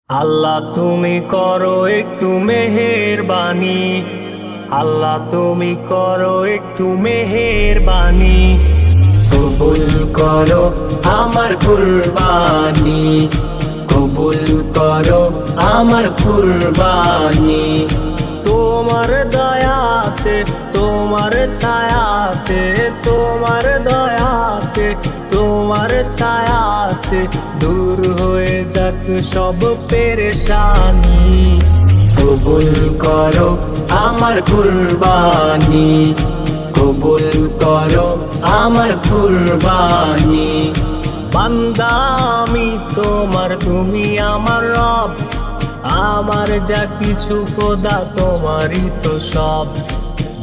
আল্লাহ তুমি করো একটু মেহেরবানি, আল্লাহ তুমি করো একটু মেহেরবানি। কবুল করো আমার কুরবানি, কবুল করো আমার কুরবানি। তোমার দয়াতে, তোমার ছায়াতে, তোমার দয়াতে, তোমার ছায়াতে দূর হয়ে যাক সব পেরেশানি। কবুল করো আমার কুরবানি, কবুল করো আমার কুরবানি। বান্দা আমি তোমার, তুমি আমার রব, আমার যা কিছু খোদা তোমারই তো সব।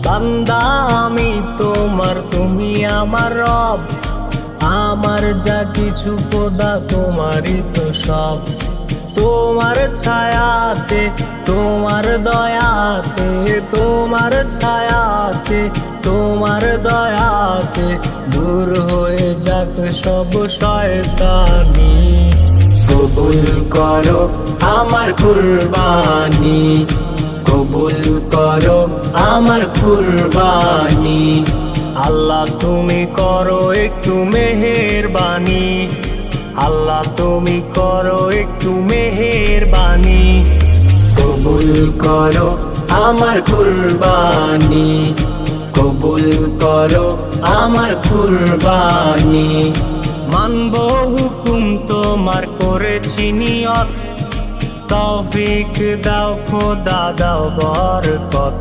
বান্দা আমি তোমার, তুমি আমার রব, আমার যা কিছু খোদা তোমারই তো সব। তোমার ছায়াতে, তোমার দয়াতে, তোমার ছায়াতে, তোমার দয়াতে দূর হয়ে যাক সব শয়তানি। কবুল করো আমার কুরবানি, কবুল করো আমার কুরবানি। আল্লাহ তুমি করো একটু মেহেরবানি, আল্লাহ তুমি করো একটু মেহেরবানি। কবুল করো আমার কুরবানি, কবুল করো আমার কুরবানি। মানব হুকুম তোমার করেছি নিয়ত, তৌফিক দাও খোদা দাও বরকত।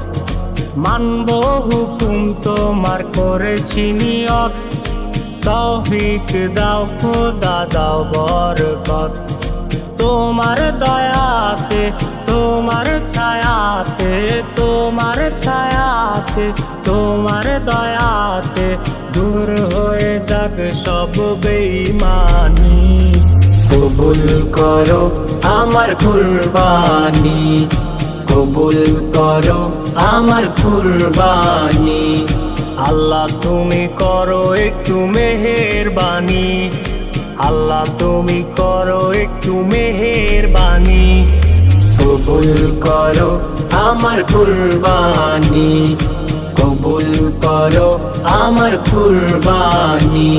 মানব হুকুম তোমার করেছি নিয়ত, তৌফিক দাও খোদা দাও বরকত। তোমার দয়াতে, তোমার ছায়াতে, তোমার ছায়াতে, তোমার দয়াতে দূর হয়ে যাক সব বেঈমানি। কবুল করো আমার কুরবানি, কবুল করো আমার কুরবানি। আল্লাহ তুমি করো একটু মেহেরবানি, আল্লাহ তুমি করো একটু মেহেরবানি। কবুল করো আমার কুরবানি, কবুল করো আমার কুরবানি।